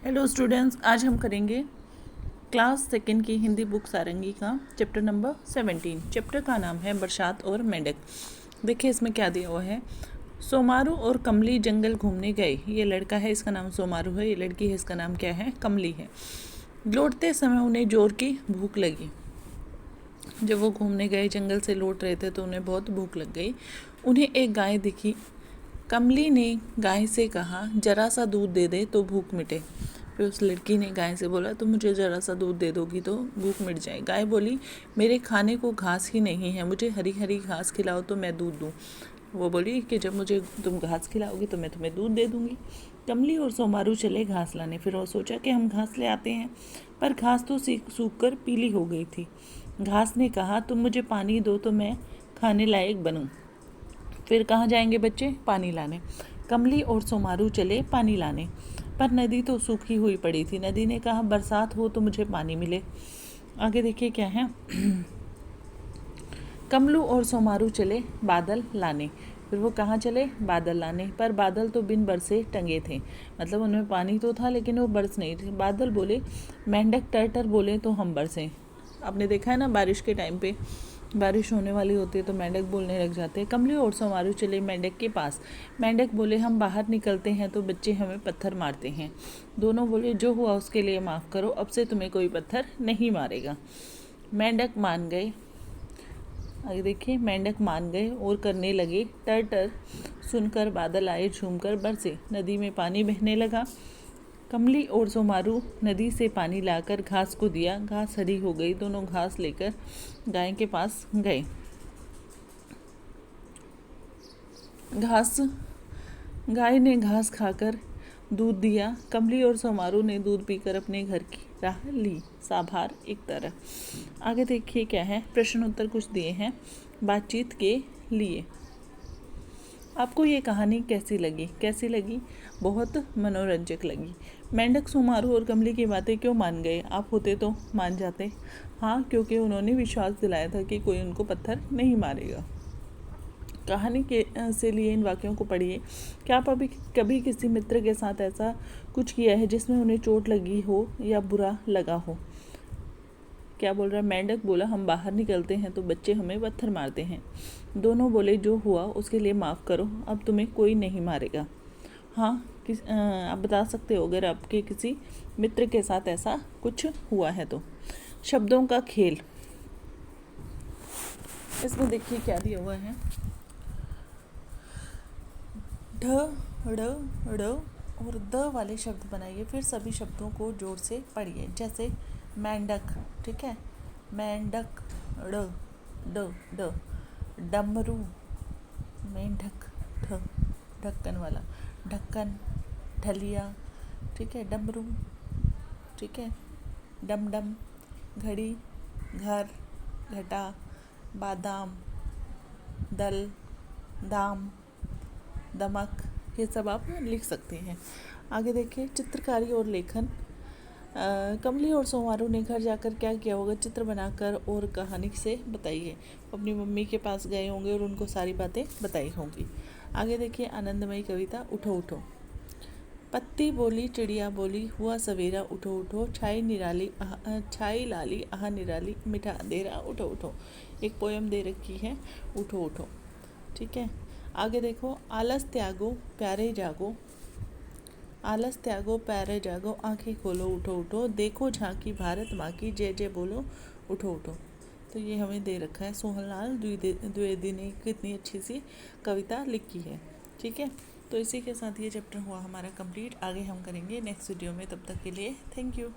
Hello students, आज हम करेंगे क्लास सेकेंड की हिंदी बुक सारंगी का चैप्टर नंबर 17। चैप्टर का नाम है बरसात और मेंढक। देखिए इसमें क्या दिया हुआ है। सोमारू और कमली जंगल घूमने गए। ये लड़का है, इसका नाम सोमारू है। ये लड़की है, इसका नाम क्या है, कमली है। लौटते समय उन्हें जोर की भूख लगी। जब वो घूमने गए, जंगल से लौट रहे थे तो उन्हें बहुत भूख लग गई। उन्हें एक गाय दिखी। कमली ने गाय से कहा, जरा सा दूध दे दे तो भूख मिटे। फिर उस लड़की ने गाय से बोला, तुम मुझे ज़रा सा दूध दे दोगी तो भूख मिट जाए। गाय बोली, मेरे खाने को घास ही नहीं है, मुझे हरी हरी घास खिलाओ तो मैं दूध दूँ। वो बोली कि जब मुझे तुम घास खिलाओगी तो मैं तुम्हें दूध दे दूँगी। कमली और सोमारू चले घास लाने। फिर वो सोचा कि हम घास ले आते हैं, पर घास तो सूख कर पीली हो गई थी। घास ने कहा, तुम मुझे पानी दो तो मैं खाने लायक बनूं। फिर कहाँ जाएंगे बच्चे? पानी लाने। कमली और सोमारू चले पानी लाने, पर नदी तो सूखी हुई पड़ी थी। नदी ने कहा, बरसात हो तो मुझे पानी मिले। आगे देखिए क्या है। कमलू और सोमारू चले बादल लाने। फिर वो कहाँ चले? बादल लाने, पर बादल तो बिन बरसे टंगे थे। मतलब उनमें पानी तो था लेकिन वो बरस नहीं थे। बादल बोले, मेंढक टर बोले तो हम बरसें। आपने देखा है ना, बारिश के टाइम पे बारिश होने वाली होती है तो मेंढक बोलने लग जाते हैं। कमली और सोमारू चले मेंढक के पास। मेंढक बोले, हम बाहर निकलते हैं तो बच्चे हमें पत्थर मारते हैं। दोनों बोले, जो हुआ उसके लिए माफ़ करो, अब से तुम्हें कोई पत्थर नहीं मारेगा। मेंढक मान गए। आगे देखिए, मेंढक मान गए और करने लगे टर टर। सुनकर बादल आए, झूमकर बरसे, नदी में पानी बहने लगा। कमली और सोमारू नदी से पानी लाकर घास को दिया। घास हरी हो गई। दोनों घास लेकर गाय के पास गए। गाय ने घास खाकर दूध दिया। कमली और सोमारू ने दूध पीकर अपने घर की राह ली। साभार एक तरह। आगे देखिए क्या है। प्रश्न उत्तर कुछ दिए हैं बातचीत के लिए। आपको ये कहानी कैसी लगी? बहुत मनोरंजक लगी। मेंढक सोमारू और कमली की बातें क्यों मान गए? आप होते तो मान जाते। हाँ, क्योंकि उन्होंने विश्वास दिलाया था कि कोई उनको पत्थर नहीं मारेगा। कहानी के से लिए इन वाक्यों को पढ़िए। क्या आप अभी कभी किसी मित्र के साथ ऐसा कुछ किया है जिसमें उन्हें चोट लगी हो या बुरा लगा हो? क्या बोल रहा है? मेंढक बोला, हम बाहर निकलते हैं तो बच्चे हमें पत्थर मारते हैं। दोनों बोले, जो हुआ उसके लिए माफ़ करो, अब तुम्हें कोई नहीं मारेगा। हाँ, आप बता सकते हो अगर आपके किसी मित्र के साथ ऐसा कुछ हुआ है तो। शब्दों का खेल। इसमें देखिए क्या दिया हुआ है। ढ, ड़ और द वाले शब्द बनाइए, फिर सभी शब्दों को जोर से पढ़िए। जैसे मेंढक, ठीक है, मेंढक, ड़, ड, डमरू, मेंढक, ढ, ढक्कन वाला, ढक्कन, ढलिया, ठीक है, डमरू, ठीक है, डमडम, घड़ी, घर, घटा, बादाम, दल, दाम, दमक, ये सब आप लिख सकते हैं। आगे देखिए चित्रकारी और लेखन। कमली और सोमारू ने घर जाकर क्या किया होगा? चित्र बनाकर और कहानी से बताइए। अपनी मम्मी के पास गए होंगे और उनको सारी बातें बताई होंगी। आगे देखिए आनंदमयी कविता। उठो उठो। पत्ती बोली, चिड़िया बोली, हुआ सवेरा, उठो उठो, छाई लाली आह निराली, मीठा अंधेरा, उठो उठो। एक पोयम दे रखी है, उठो उठो, ठीक है। आगे देखो, आलस त्यागो प्यारे जागो, आलस त्यागो प्यारे जागो, आंखें खोलो उठो उठो, देखो झांकी भारत माँ की, जय जय बोलो उठो उठो। तो ये हमें दे रखा है। सोहनलाल द्विवेदी ने कितनी अच्छी सी कविता लिखी है, ठीक है। तो इसी के साथ ये चैप्टर हुआ हमारा कंप्लीट। आगे हम करेंगे नेक्स्ट वीडियो में। तब तक के लिए थैंक यू।